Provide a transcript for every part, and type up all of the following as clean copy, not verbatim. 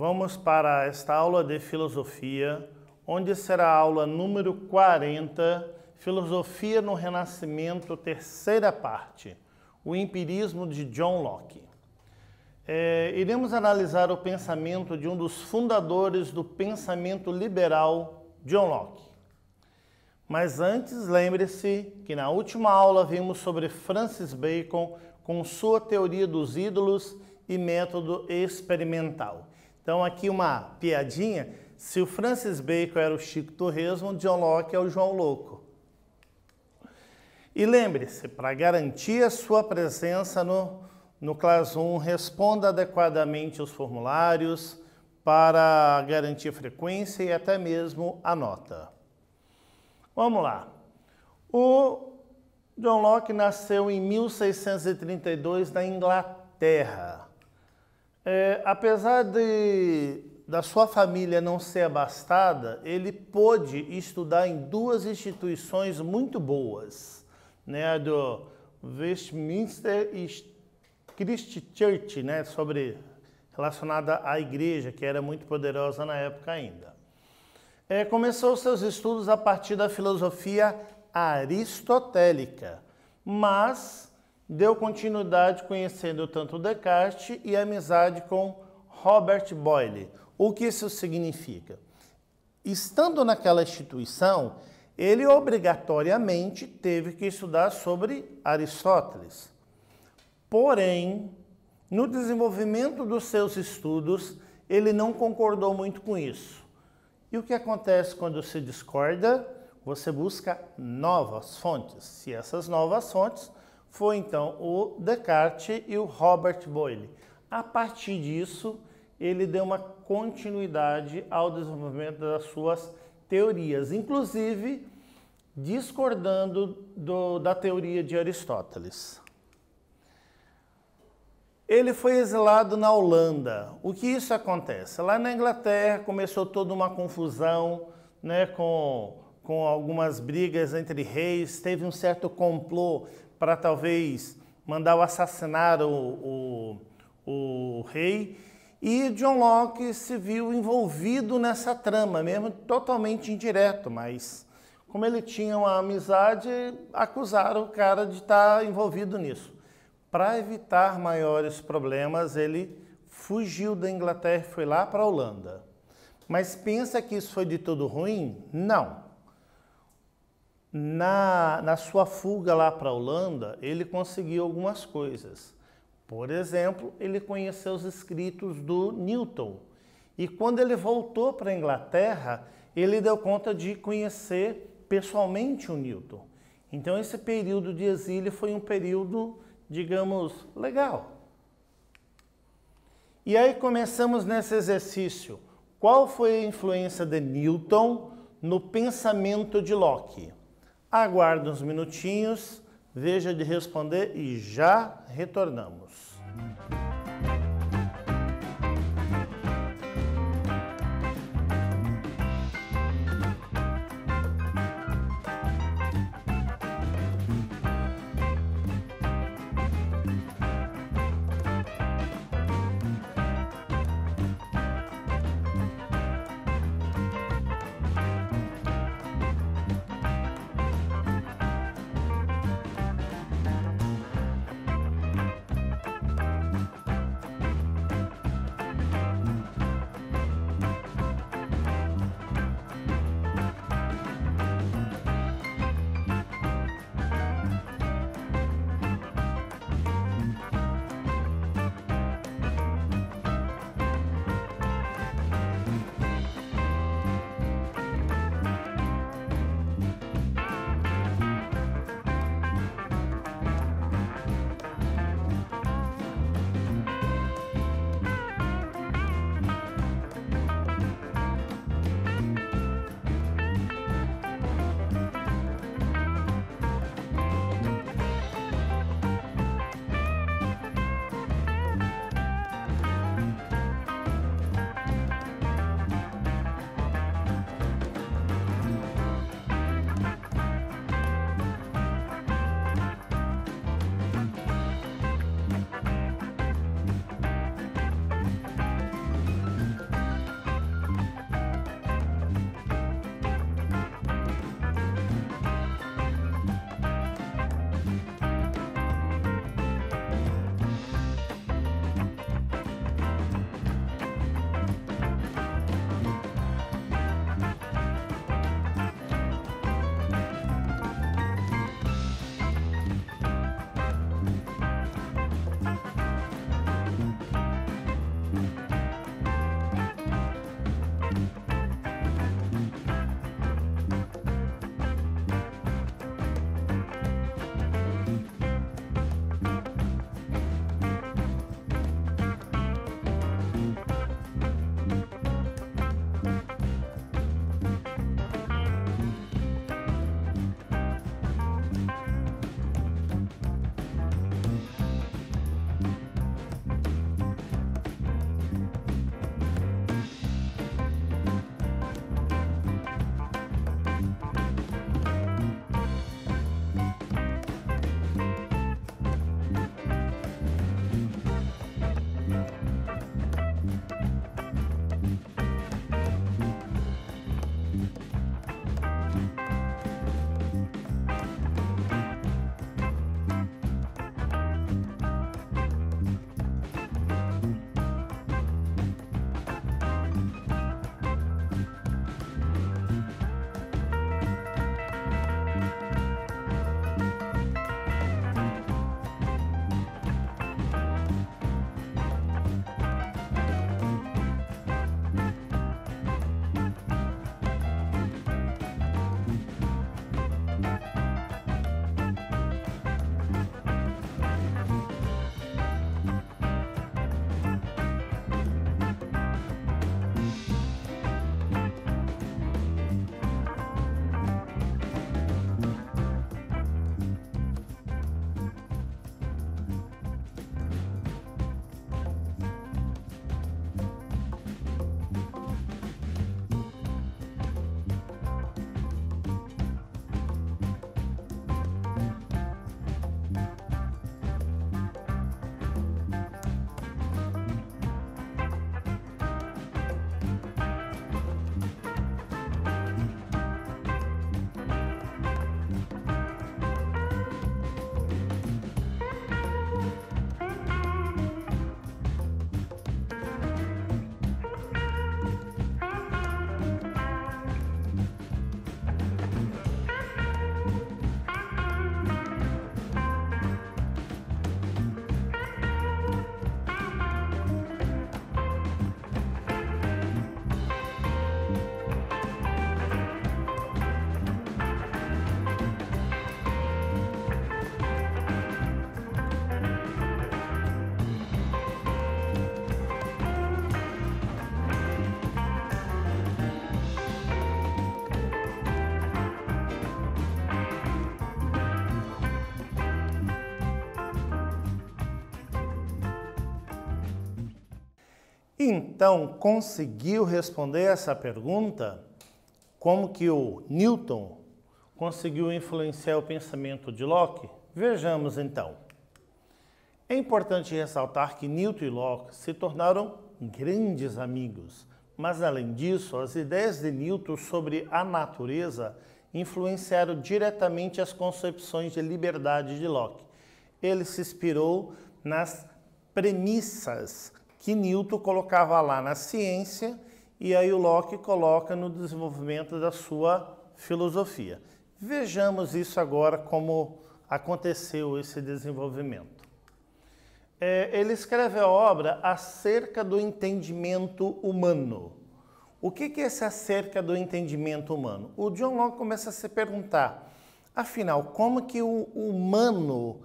Vamos para esta aula de filosofia, onde será a aula número 40, Filosofia no Renascimento, terceira parte, o empirismo de John Locke. Iremos analisar o pensamento de um dos fundadores do pensamento liberal, John Locke. Mas antes, lembre-se que na última aula vimos sobre Francis Bacon com sua teoria dos ídolos e método experimental. Então aqui uma piadinha, se o Francis Bacon era o Chico Torresmo, o John Locke é o João Louco. E lembre-se, para garantir a sua presença no Class 1, responda adequadamente os formulários para garantir frequência e até mesmo a nota. Vamos lá. O John Locke nasceu em 1632 na Inglaterra. Apesar da sua família não ser abastada, ele pôde estudar em duas instituições muito boas, né, a do Westminster e Christ Church, né, relacionada à igreja, que era muito poderosa na época ainda. Começou seus estudos a partir da filosofia aristotélica, mas deu continuidade conhecendo tanto Descartes e amizade com Robert Boyle. O que isso significa? Estando naquela instituição, ele obrigatoriamente teve que estudar sobre Aristóteles. Porém, no desenvolvimento dos seus estudos, ele não concordou muito com isso. E o que acontece quando se discorda? Você busca novas fontes. Se essas novas fontes foi então o Descartes e o Robert Boyle. A partir disso, ele deu uma continuidade ao desenvolvimento das suas teorias, inclusive discordando da teoria de Aristóteles. Ele foi exilado na Holanda. O que isso acontece? Lá na Inglaterra começou toda uma confusão, né, com algumas brigas entre reis, teve um certo complô para talvez mandar assassinar o rei, e John Locke se viu envolvido nessa trama, mesmo totalmente indireto, mas como ele tinha uma amizade, acusaram o cara de estar envolvido nisso. Para evitar maiores problemas, ele fugiu da Inglaterra e foi lá para a Holanda. Mas pensa que isso foi de todo ruim? Não. Na sua fuga lá para a Holanda, ele conseguiu algumas coisas. Por exemplo, ele conheceu os escritos do Newton. E quando ele voltou para a Inglaterra, ele deu conta de conhecer pessoalmente o Newton. Então esse período de exílio foi um período, digamos, legal. E aí começamos nesse exercício. Qual foi a influência de Newton no pensamento de Locke? Aguarde uns minutinhos, veja de responder e já retornamos. Então, conseguiu responder essa pergunta? Como que o Newton conseguiu influenciar o pensamento de Locke? Vejamos então. É importante ressaltar que Newton e Locke se tornaram grandes amigos, mas além disso, as ideias de Newton sobre a natureza influenciaram diretamente as concepções de liberdade de Locke. Ele se inspirou nas premissas que Newton colocava lá na ciência e aí o Locke coloca no desenvolvimento da sua filosofia. Vejamos isso agora, como aconteceu esse desenvolvimento. Ele escreve a obra acerca do entendimento humano. O que é esse acerca do entendimento humano? O John Locke começa a se perguntar, afinal, como que o humano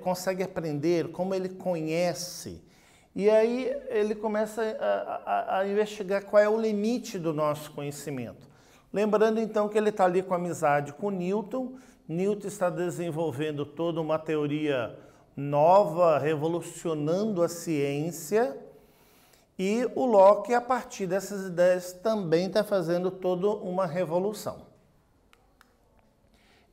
consegue aprender, como ele conhece? E aí ele começa a investigar qual é o limite do nosso conhecimento. Lembrando então que ele está ali com amizade com Newton. Newton está desenvolvendo toda uma teoria nova, revolucionando a ciência. E o Locke, a partir dessas ideias, também está fazendo toda uma revolução.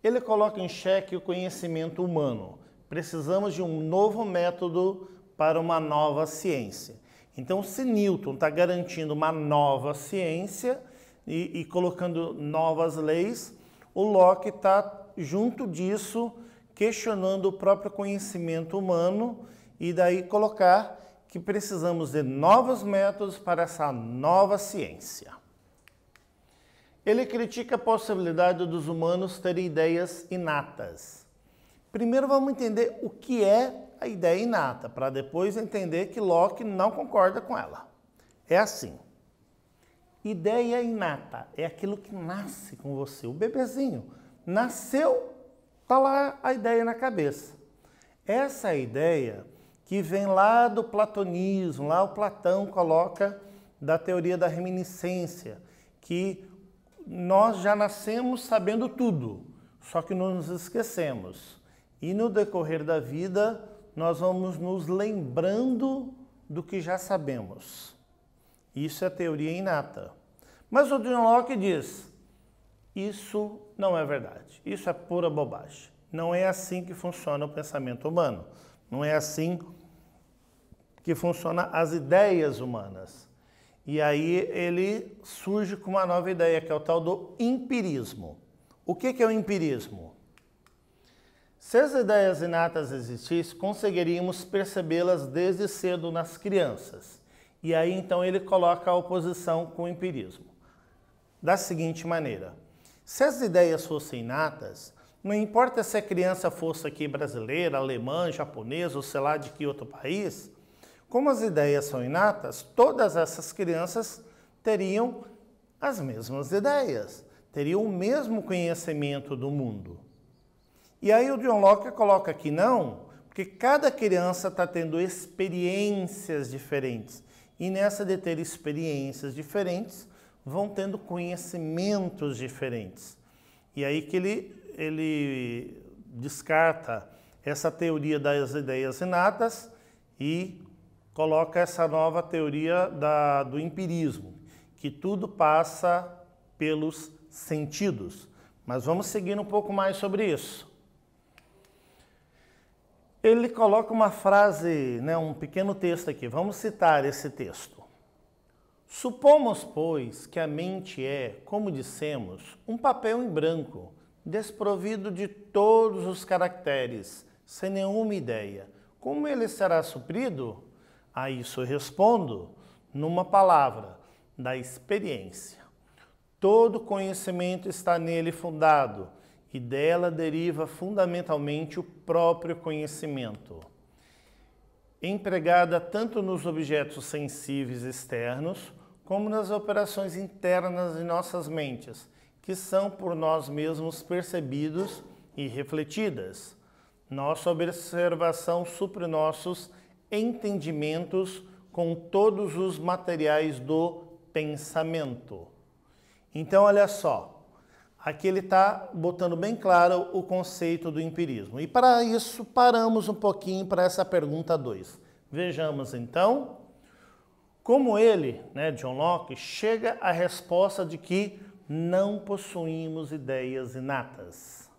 Ele coloca em xeque o conhecimento humano. Precisamos de um novo método para uma nova ciência. Então, se Newton está garantindo uma nova ciência e colocando novas leis, o Locke está, junto disso, questionando o próprio conhecimento humano e daí colocar que precisamos de novos métodos para essa nova ciência. Ele critica a possibilidade dos humanos terem ideias inatas. Primeiro vamos entender o que é a ideia inata, para depois entender que Locke não concorda com ela. É assim. Ideia inata é aquilo que nasce com você. O bebezinho nasceu, está lá a ideia na cabeça. Essa ideia que vem lá do platonismo, lá o Platão coloca da teoria da reminiscência, que nós já nascemos sabendo tudo, só que não nos esquecemos. E no decorrer da vida, nós vamos nos lembrando do que já sabemos. Isso é a teoria inata. Mas o John Locke diz, isso não é verdade, isso é pura bobagem. Não é assim que funciona o pensamento humano, não é assim que funcionam as ideias humanas. E aí ele surge com uma nova ideia, que é o tal do empirismo. O que é o empirismo? Se as ideias inatas existissem, conseguiríamos percebê-las desde cedo nas crianças. E aí então ele coloca a oposição com o empirismo. Da seguinte maneira, se as ideias fossem inatas, não importa se a criança fosse aqui brasileira, alemã, japonesa ou sei lá de que outro país, como as ideias são inatas, todas essas crianças teriam as mesmas ideias, teriam o mesmo conhecimento do mundo. E aí o John Locke coloca que não, porque cada criança está tendo experiências diferentes. E nessa de ter experiências diferentes, vão tendo conhecimentos diferentes. E aí que ele descarta essa teoria das ideias inatas e coloca essa nova teoria do empirismo, que tudo passa pelos sentidos. Mas vamos seguir um pouco mais sobre isso. Ele coloca uma frase, um pequeno texto aqui. Vamos citar esse texto. Supomos, pois, que a mente é, como dissemos, um papel em branco, desprovido de todos os caracteres, sem nenhuma ideia. Como ele será suprido? A isso eu respondo numa palavra, da experiência. Todo conhecimento está nele fundado, e dela deriva fundamentalmente o próprio conhecimento. Empregada tanto nos objetos sensíveis externos, como nas operações internas de nossas mentes, que são por nós mesmos percebidos e refletidas. Nossa observação supre nossos entendimentos com todos os materiais do pensamento. Então, olha só, aqui ele está botando bem claro o conceito do empirismo. E para isso, paramos um pouquinho para essa pergunta 2. Vejamos, então, Como ele, John Locke, chega à resposta de que não possuímos ideias inatas.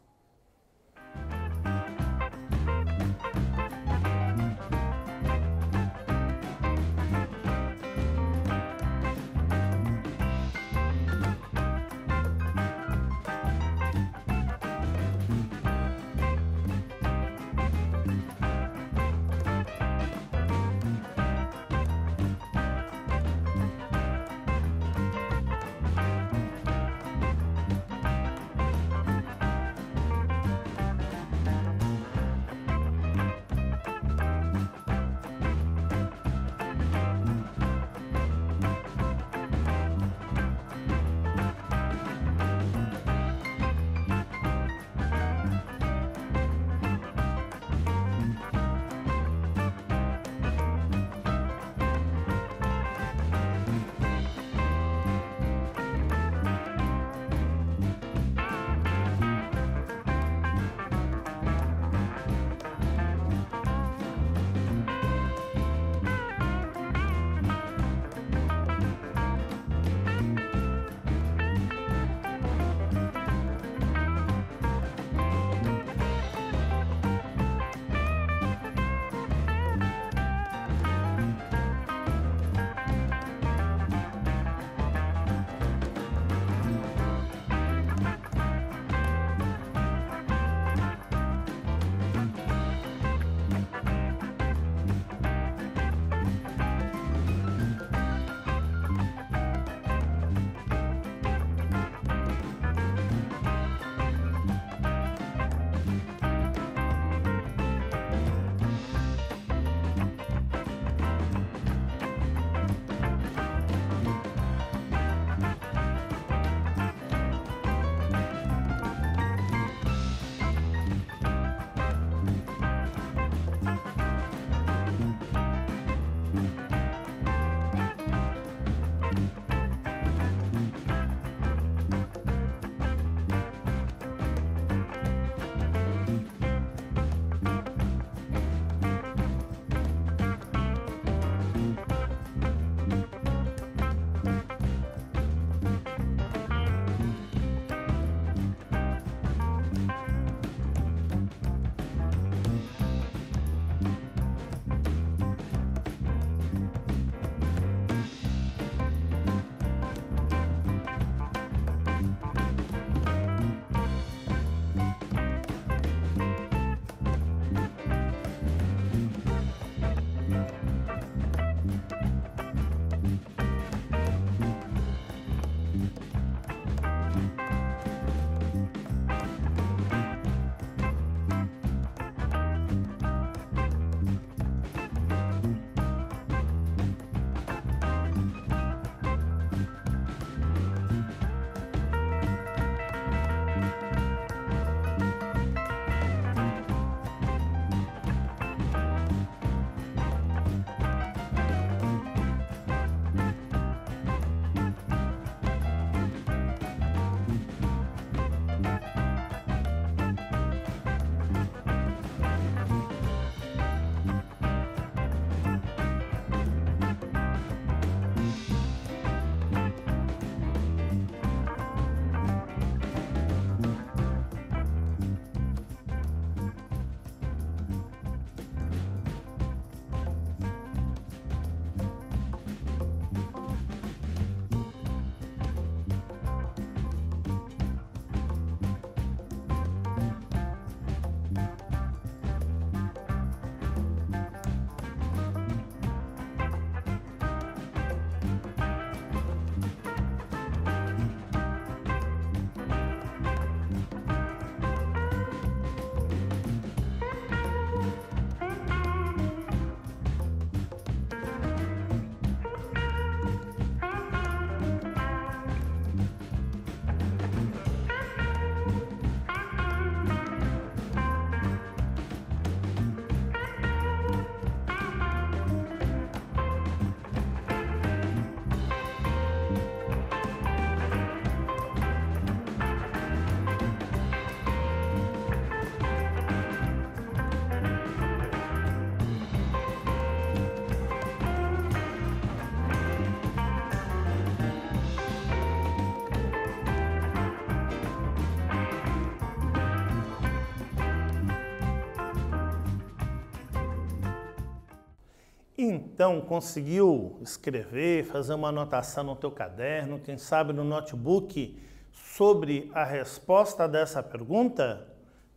Então, conseguiu escrever, fazer uma anotação no teu caderno, quem sabe no notebook, sobre a resposta dessa pergunta?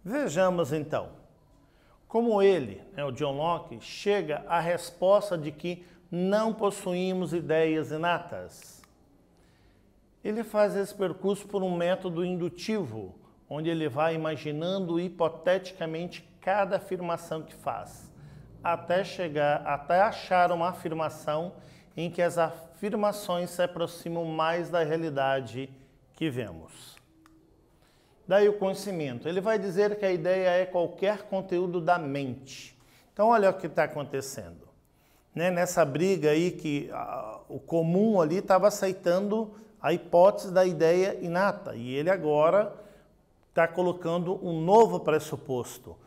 Vejamos então. Como ele, o John Locke, chega à resposta de que não possuímos ideias inatas. Ele faz esse percurso por um método indutivo, onde ele vai imaginando hipoteticamente cada afirmação que faz, até achar uma afirmação em que as afirmações se aproximam mais da realidade que vemos. Daí o conhecimento. Ele vai dizer que a ideia é qualquer conteúdo da mente. Então olha o que está acontecendo. Nessa briga aí que o comum ali estava aceitando a hipótese da ideia inata. E ele agora está colocando um novo pressuposto,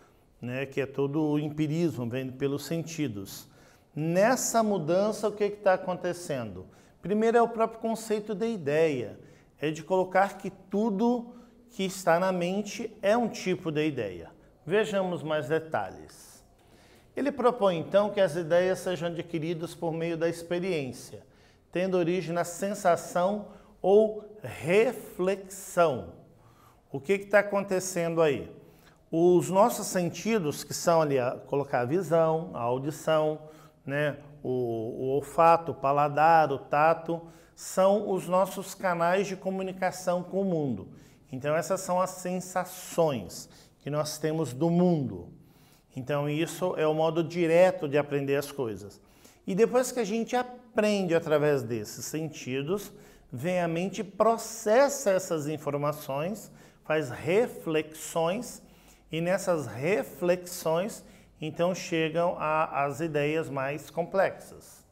que é todo o empirismo, vendo pelos sentidos. Nessa mudança, o que está acontecendo? Primeiro é o próprio conceito de ideia. É de colocar que tudo que está na mente é um tipo de ideia. Vejamos mais detalhes. Ele propõe, então, que as ideias sejam adquiridas por meio da experiência, tendo origem na sensação ou reflexão. O que está acontecendo aí? Os nossos sentidos, que são ali, colocar a visão, a audição, o olfato, o paladar, o tato, são os nossos canais de comunicação com o mundo. Então essas são as sensações que nós temos do mundo. Então isso é o modo direto de aprender as coisas. E depois que a gente aprende através desses sentidos, vem a mente, processa essas informações, faz reflexões, e nessas reflexões, então, chegam às ideias mais complexas.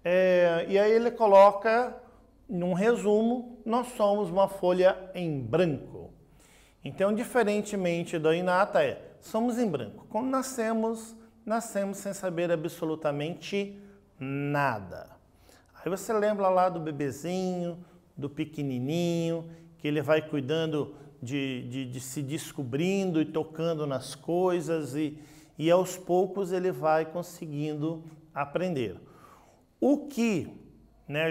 E aí ele coloca, num resumo, nós somos uma folha em branco. Então, diferentemente da inata, somos em branco. Quando nascemos sem saber absolutamente nada. Aí você lembra lá do bebezinho, do pequenininho, que ele vai cuidando de se descobrindo e tocando nas coisas e aos poucos ele vai conseguindo aprender. O que,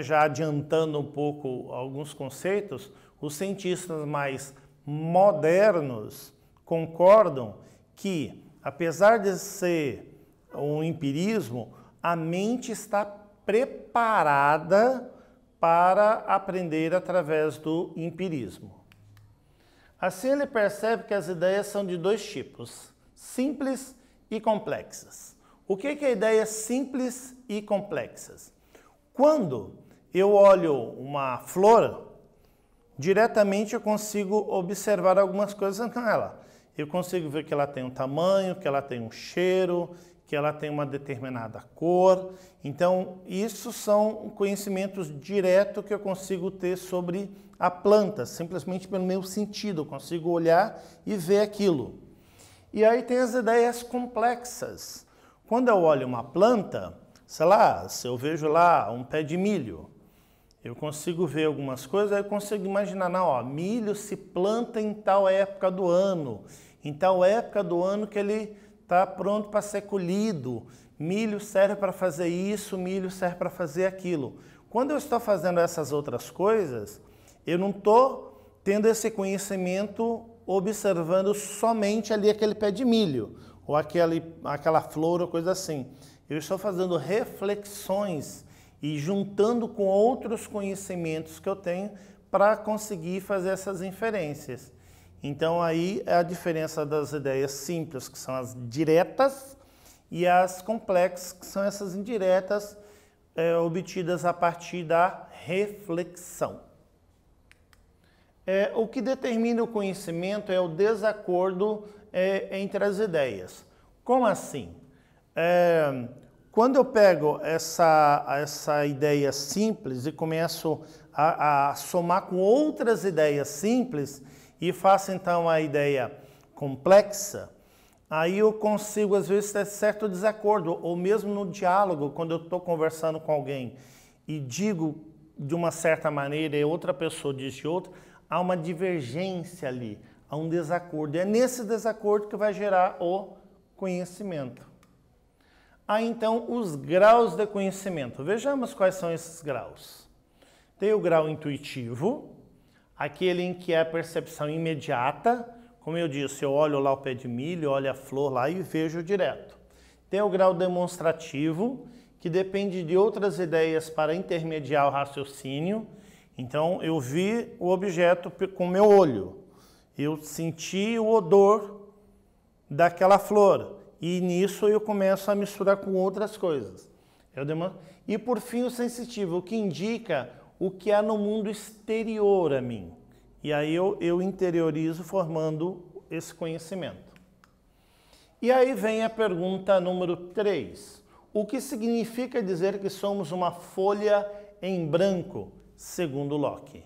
já adiantando um pouco alguns conceitos, os cientistas mais modernos concordam que, apesar de ser um empirismo, a mente está preparada para aprender através do empirismo. Assim ele percebe que as ideias são de dois tipos, simples e complexas. O que é ideias simples e complexas? Quando eu olho uma flor, diretamente eu consigo observar algumas coisas nela. Eu consigo ver que ela tem um tamanho, que ela tem um cheiro, que ela tem uma determinada cor. Então, isso são conhecimentos diretos que eu consigo ter sobre a planta, simplesmente pelo meu sentido. Eu consigo olhar e ver aquilo. E aí tem as ideias complexas. Quando eu olho uma planta, sei lá, se eu vejo lá um pé de milho, eu consigo ver algumas coisas, aí eu consigo imaginar, milho se planta em tal época do ano, em tal época do ano que ele está pronto para ser colhido. Milho serve para fazer isso, milho serve para fazer aquilo. Quando eu estou fazendo essas outras coisas, eu não estou tendo esse conhecimento observando somente ali aquele pé de milho, ou aquela flor ou coisa assim. Eu estou fazendo reflexões e juntando com outros conhecimentos que eu tenho para conseguir fazer essas inferências. Então aí é a diferença das ideias simples, que são as diretas, e as complexas, que são essas indiretas, obtidas a partir da reflexão. O que determina o conhecimento é o desacordo entre as ideias. Como assim? Quando eu pego essa ideia simples e começo a somar com outras ideias simples e faço então a ideia complexa, aí eu consigo às vezes ter certo desacordo, ou mesmo no diálogo, quando eu estou conversando com alguém e digo de uma certa maneira e outra pessoa diz de outra, há uma divergência ali, há um desacordo. E é nesse desacordo que vai gerar o conhecimento. há então os graus de conhecimento. Vejamos quais são esses graus. Tem o grau intuitivo, aquele em que é a percepção imediata. Como eu disse, eu olho lá o pé de milho, olho a flor lá e vejo direto. Tem o grau demonstrativo, que depende de outras ideias para intermediar o raciocínio. Então, eu vi o objeto com o meu olho. Eu senti o odor daquela flor. E nisso eu começo a misturar com outras coisas. E por fim o sensitivo, o que indica o que há no mundo exterior a mim. E aí eu interiorizo formando esse conhecimento. E aí vem a pergunta número 3. O que significa dizer que somos uma folha em branco, segundo Locke?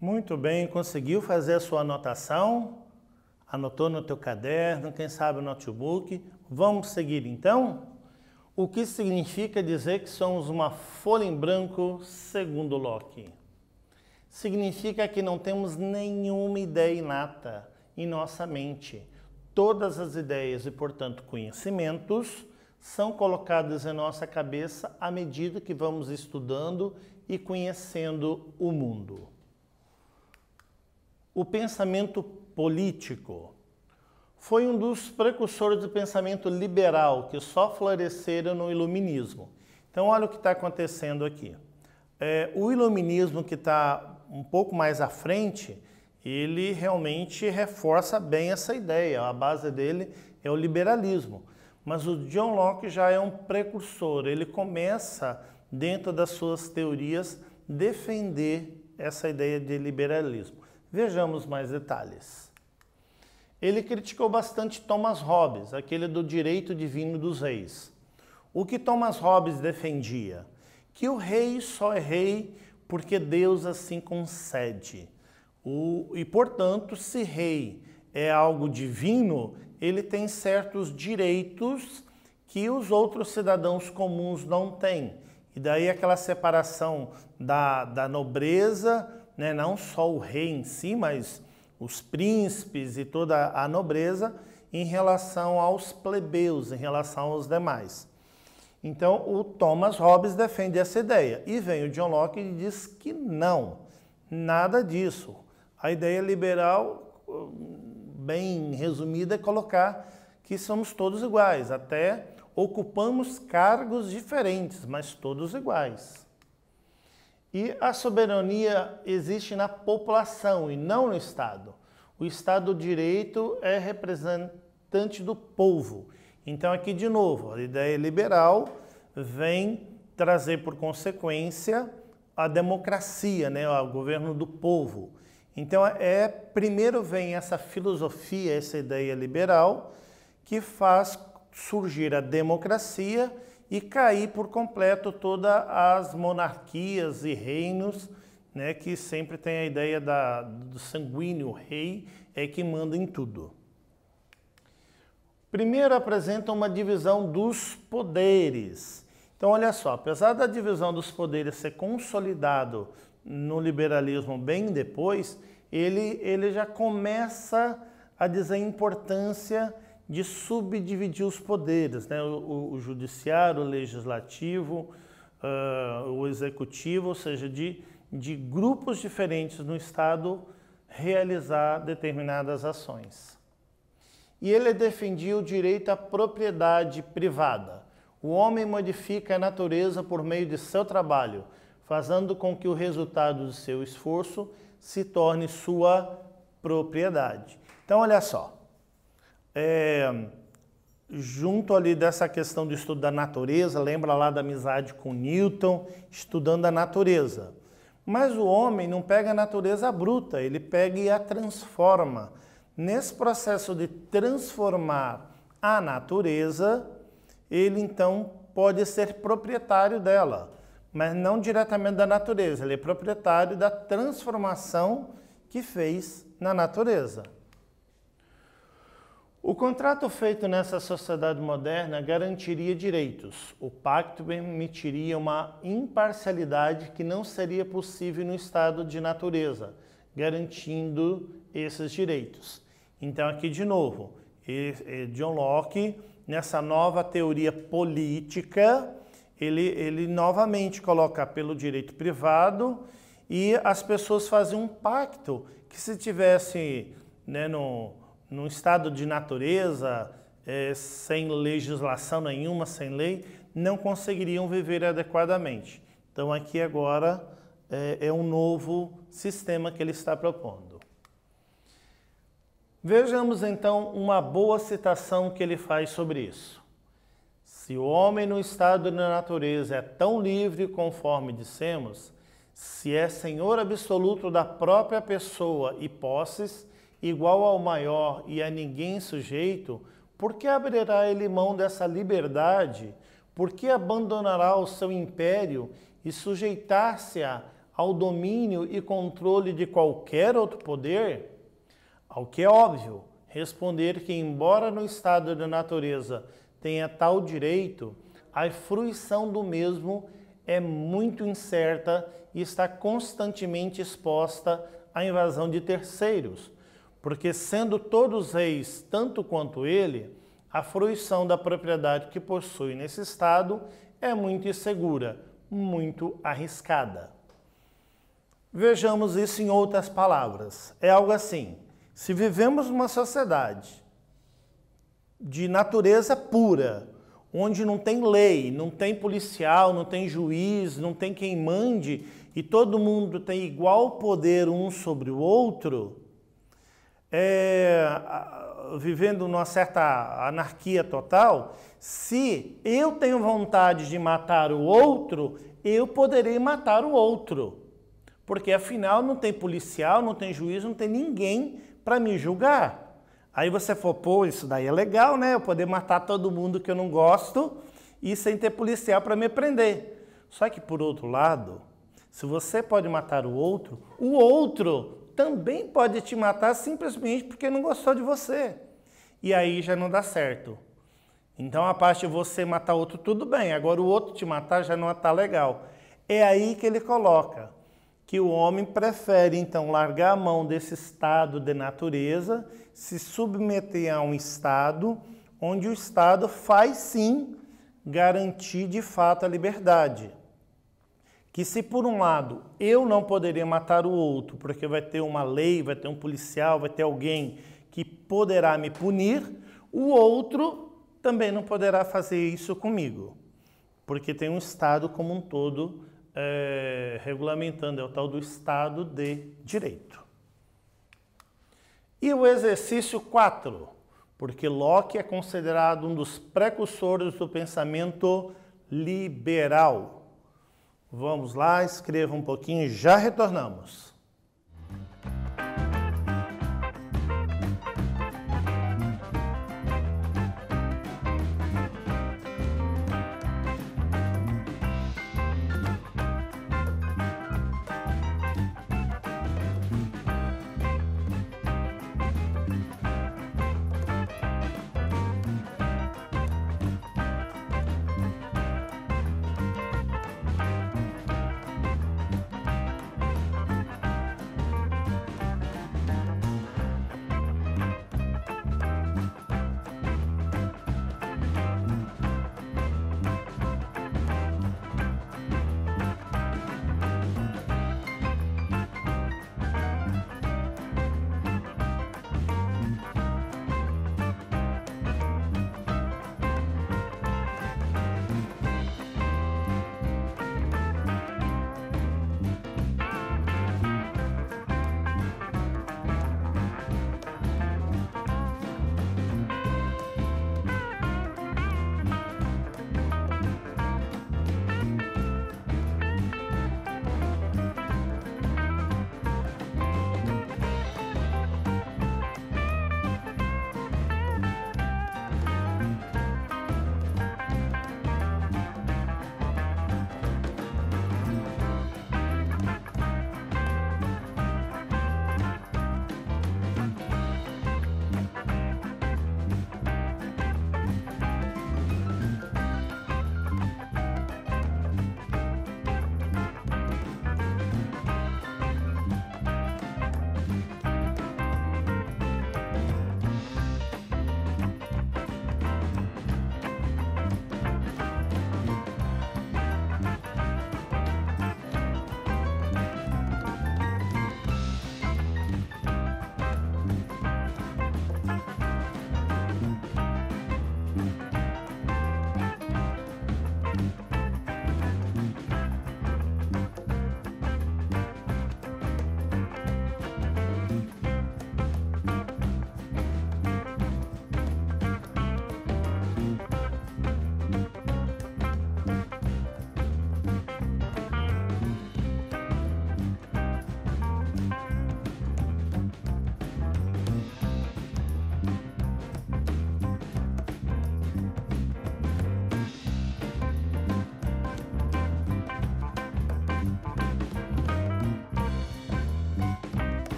Muito bem, conseguiu fazer a sua anotação? Anotou no teu caderno, quem sabe no notebook? Vamos seguir então? O que significa dizer que somos uma folha em branco, segundo Locke? Significa que não temos nenhuma ideia inata em nossa mente. Todas as ideias e, portanto, conhecimentos são colocados em nossa cabeça à medida que vamos estudando e conhecendo o mundo. O pensamento político foi um dos precursores do pensamento liberal que só floresceram no iluminismo. Então, olha o que está acontecendo aqui. O iluminismo, que está um pouco mais à frente, ele realmente reforça bem essa ideia. A base dele é o liberalismo. Mas o John Locke já é um precursor. Ele começa, dentro das suas teorias, defender essa ideia de liberalismo. Vejamos mais detalhes. Ele criticou bastante Thomas Hobbes, aquele do direito divino dos reis. O que Thomas Hobbes defendia? Que o rei só é rei porque Deus assim concede. E, portanto, se rei é algo divino, ele tem certos direitos que os outros cidadãos comuns não têm. E daí aquela separação da nobreza, né? Não só o rei em si, mas os príncipes e toda a nobreza em relação aos plebeus, em relação aos demais. Então, o Thomas Hobbes defende essa ideia. E vem o John Locke e diz que não, nada disso. A ideia liberal, bem resumida, é colocar que somos todos iguais, até ocupamos cargos diferentes, mas todos iguais. E a soberania existe na população e não no Estado. O Estado de Direito é representante do povo. Então, aqui de novo, a ideia liberal vem trazer por consequência a democracia, né, o governo do povo. Então, primeiro vem essa filosofia, essa ideia liberal, que faz surgir a democracia e cair por completo todas as monarquias e reinos, né, que sempre tem a ideia do sanguíneo rei, que manda em tudo. Primeiro apresenta uma divisão dos poderes. Então, olha só, apesar da divisão dos poderes ser consolidado no liberalismo bem depois, ele já começa a dizer a importância de subdividir os poderes, né? O judiciário, o legislativo, o executivo, ou seja, de grupos diferentes no Estado realizar determinadas ações. E ele defendia o direito à propriedade privada. O homem modifica a natureza por meio de seu trabalho, fazendo com que o resultado do seu esforço se torne sua propriedade. Então, olha só. Junto ali dessa questão do estudo da natureza, lembra lá da amizade com Newton, estudando a natureza. Mas o homem não pega a natureza bruta, ele pega e a transforma. Nesse processo de transformar a natureza, ele então pode ser proprietário dela, mas não diretamente da natureza, ele é proprietário da transformação que fez na natureza. O contrato feito nessa sociedade moderna garantiria direitos. O pacto permitiria uma imparcialidade que não seria possível no estado de natureza, garantindo esses direitos. Então, aqui de novo, John Locke, nessa nova teoria política, ele novamente coloca pelo direito privado e as pessoas fazem um pacto que, se tivesse, né, num estado de natureza, sem legislação nenhuma, sem lei, não conseguiriam viver adequadamente. Então, aqui agora é um novo sistema que ele está propondo. Vejamos então uma boa citação que ele faz sobre isso. Se o homem no estado da natureza é tão livre conforme dissemos, se é senhor absoluto da própria pessoa e posses, igual ao maior e a ninguém sujeito, por que abrirá ele mão dessa liberdade? Por que abandonará o seu império e sujeitar-se ao domínio e controle de qualquer outro poder? Ao que é óbvio, responder que, embora no estado da natureza tenha tal direito, a fruição do mesmo é muito incerta e está constantemente exposta à invasão de terceiros, porque, sendo todos reis tanto quanto ele, a fruição da propriedade que possui nesse estado é muito insegura, muito arriscada. Vejamos isso em outras palavras. É algo assim: se vivemos numa sociedade de natureza pura, onde não tem lei, não tem policial, não tem juiz, não tem quem mande, e todo mundo tem igual poder um sobre o outro, vivendo numa certa anarquia total, se eu tenho vontade de matar o outro, eu poderei matar o outro. Porque afinal não tem policial, não tem juiz, não tem ninguém para me julgar. Aí você for, pô, isso daí é legal, né? Eu poder matar todo mundo que eu não gosto e sem ter policial para me prender. Só que, por outro lado, se você pode matar o outro também pode te matar simplesmente porque não gostou de você. E aí já não dá certo. Então, a parte de você matar o outro, tudo bem. Agora, o outro te matar já não está legal. É aí que ele coloca que o homem prefere, então, largar a mão desse estado de natureza, se submeter a um estado onde o Estado faz, sim, garantir de fato a liberdade. Que se, por um lado, eu não poderia matar o outro, porque vai ter uma lei, vai ter um policial, vai ter alguém que poderá me punir, o outro também não poderá fazer isso comigo, porque tem um Estado como um todo regulamentando, é o tal do Estado de Direito. E o exercício 4, porque Locke é considerado um dos precursores do pensamento liberal. Vamos lá, escreva um pouquinho e já retornamos.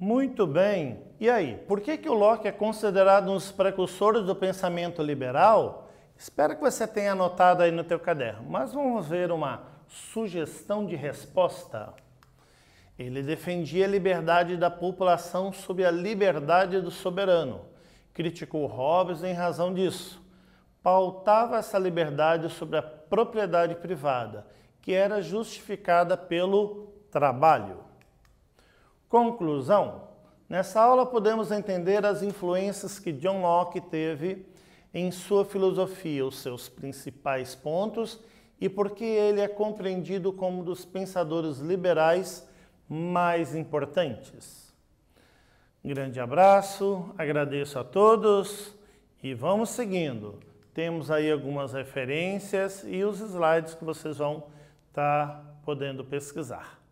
Muito bem. E aí, por que o Locke é considerado um dos precursores do pensamento liberal? Espero que você tenha anotado aí no teu caderno, mas vamos ver uma sugestão de resposta. Ele defendia a liberdade da população sob a liberdade do soberano. Criticou Hobbes em razão disso. Pautava essa liberdade sobre a propriedade privada, que era justificada pelo trabalho. Conclusão. Nessa aula podemos entender as influências que John Locke teve em sua filosofia, os seus principais pontos e por que ele é compreendido como um dos pensadores liberais mais importantes. Um grande abraço, agradeço a todos e vamos seguindo. Temos aí algumas referências e os slides que vocês vão estar podendo pesquisar.